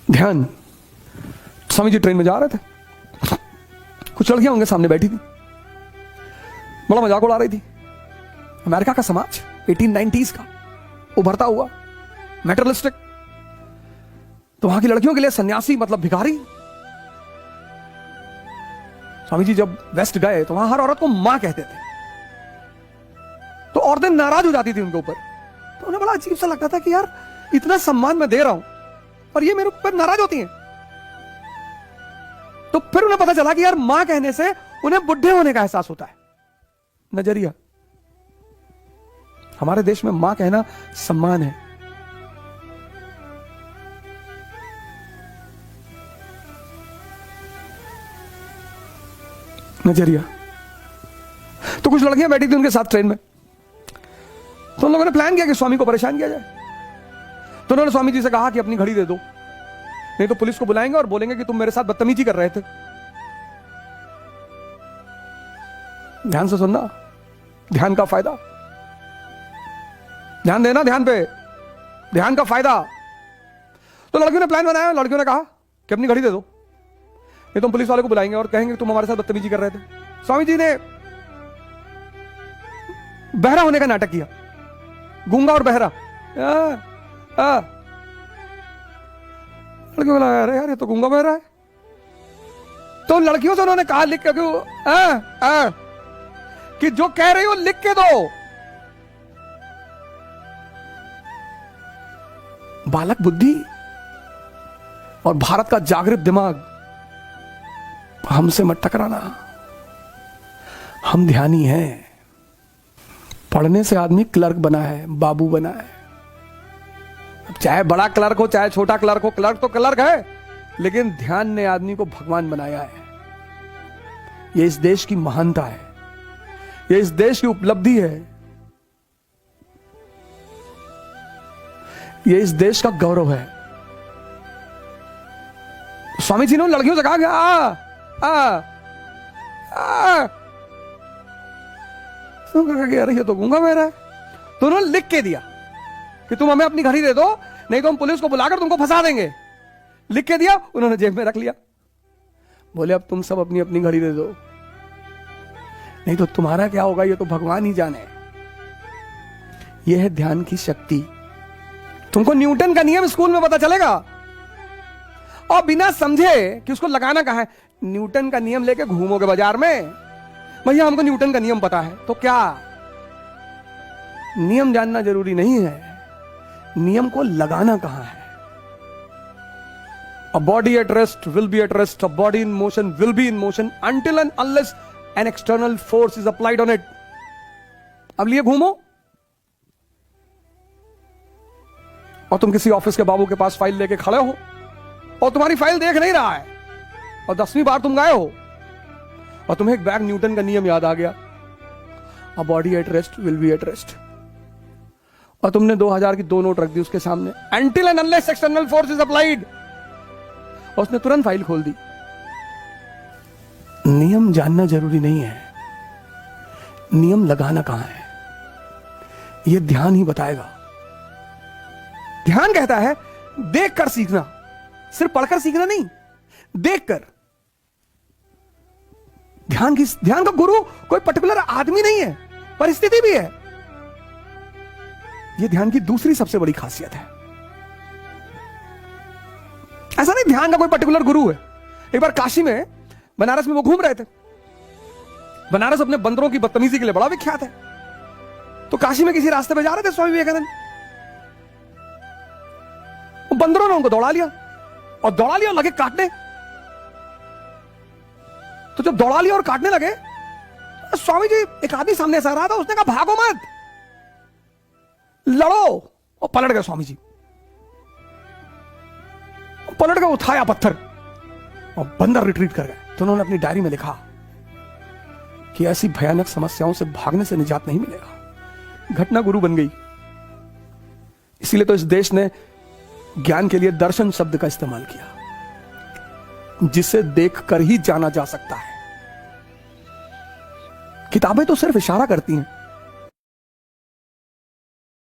ध्यान। स्वामी जी ट्रेन में जा रहे थे, कुछ लड़कियां उनके सामने बैठी थी, बड़ा मजाक उड़ा रही थी। अमेरिका का समाज 1890s का उभरता हुआ मेटरलिस्टिक, तो वहां की लड़कियों के लिए सन्यासी मतलब भिखारी। स्वामी जी जब वेस्ट गए तो वहां हर औरत को मां कहते थे, तो औरतें नाराज हो जाती थी उनके ऊपर। तो उन्हें बड़ा अजीब सा लगता था कि यार इतना सम्मान मैं दे रहा हूं और ये मेरे ऊपर नाराज होती हैं। तो फिर उन्हें पता चला कि यार मां कहने से उन्हें बुढ़े होने का एहसास होता है। नजरिया। हमारे देश में मां कहना सम्मान है। नजरिया। तो कुछ लड़कियां बैठी थी उनके साथ ट्रेन में, तो उन लोगों ने प्लान किया कि स्वामी को परेशान किया जाए। तो उन्होंने स्वामी जी से कहा कि अपनी घड़ी दे दो, नहीं तो पुलिस को बुलाएंगे और बोलेंगे कि तुम मेरे साथ बदतमीजी कर रहे थे। ध्यान से सुनना, ध्यान का फायदा, ध्यान देना, ध्यान पे, ध्यान का फायदा। तो लड़कियों ने प्लान बनाया, लड़कियों ने कहा कि अपनी घड़ी दे दो, नहीं तो हम पुलिस वाले को बुलाएंगे और कहेंगे तुम हमारे साथ बदतमीजी कर रहे थे। स्वामी जी ने बहरा होने का नाटक किया, गूंगा और बहरा। लड़कियों को लगा अरे यार ये तो गूंगा बहरा है। तो लड़कियों से उन्होंने कहा लिख के कि जो कह रही हो लिख के दो। बालक बुद्धि और भारत का जागृत दिमाग, हमसे मत टकराना, हम ध्यानी हैं। पढ़ने से आदमी क्लर्क बना है, बाबू बना है। चाहे बड़ा क्लर्क हो चाहे छोटा क्लर्क हो, क्लर्क तो क्लर्क है, लेकिन ध्यान ने आदमी को भगवान बनाया है। यह इस देश की महानता है, यह इस देश की उपलब्धि है, यह इस देश का गौरव है। स्वामी जी ने लड़कियों से कहा कि अरे ये तो गूंगा बहरा है। तो उन्होंने लिख के दिया कि तुम हमें अपनी घड़ी दे दो, नहीं तो हम पुलिस को बुलाकर तुमको फंसा देंगे। लिख के दिया, उन्होंने जेब में रख लिया। बोले अब तुम सब अपनी अपनी घड़ी दे दो, नहीं तो तुम्हारा क्या होगा ये तो भगवान ही जाने। यह है ध्यान की शक्ति। तुमको न्यूटन का नियम स्कूल में पता चलेगा और बिना समझे कि उसको लगाना कहां है, न्यूटन का नियम लेके घूमोगे बाजार में, भैया हमको न्यूटन का नियम पता है। तो क्या नियम जानना जरूरी नहीं है, नियम को लगाना कहां है। A body at rest will be at rest, a body in motion will be in motion until and unless an external force is applied on it. अब लिए घूमो और तुम किसी ऑफिस के बाबू के पास फाइल लेके खड़े हो और तुम्हारी फाइल देख नहीं रहा है और 10वीं बार तुम गए हो और तुम्हें एक बैग न्यूटन का नियम याद आ गया, A body at rest will be at rest, और तुमने 2000 की 2 नोट रख दी उसके सामने, until and unless external force is applied, और उसने तुरंत फाइल खोल दी। नियम जानना जरूरी नहीं है, नियम लगाना कहां है यह ध्यान ही बताएगा। ध्यान कहता है देखकर सीखना, सिर्फ पढ़कर सीखना नहीं, देखकर। ध्यान का गुरु कोई पर्टिकुलर आदमी नहीं है, परिस्थिति भी है। यह ध्यान की दूसरी सबसे बड़ी खासियत है। ऐसा नहीं ध्यान का कोई पर्टिकुलर गुरु है। एक बार काशी में, बनारस में वो घूम रहे थे। बनारस अपने बंदरों की बदतमीजी के लिए बड़ा विख्यात है। तो काशी में किसी रास्ते पे जा रहे थे स्वामी विवेकानंद, वो बंदरों ने उनको दौड़ा लिया और दौड़ा लिया और लगे काटने। तो जब दौड़ा लिया और काटने लगे, स्वामी जी, एक आदमी सामने से आ रहा था, उसने कहा भागो मत, लड़ो। और पलट गए स्वामी जी, पलट गए, उठाया पत्थर और बंदर रिट्रीट कर गए। तो उन्होंने अपनी डायरी में लिखा कि ऐसी भयानक समस्याओं से भागने से निजात नहीं मिलेगा। घटना गुरु बन गई। इसीलिए तो इस देश ने ज्ञान के लिए दर्शन शब्द का इस्तेमाल किया, जिसे देखकर ही जाना जा सकता है। किताबें तो सिर्फ इशारा करती हैं,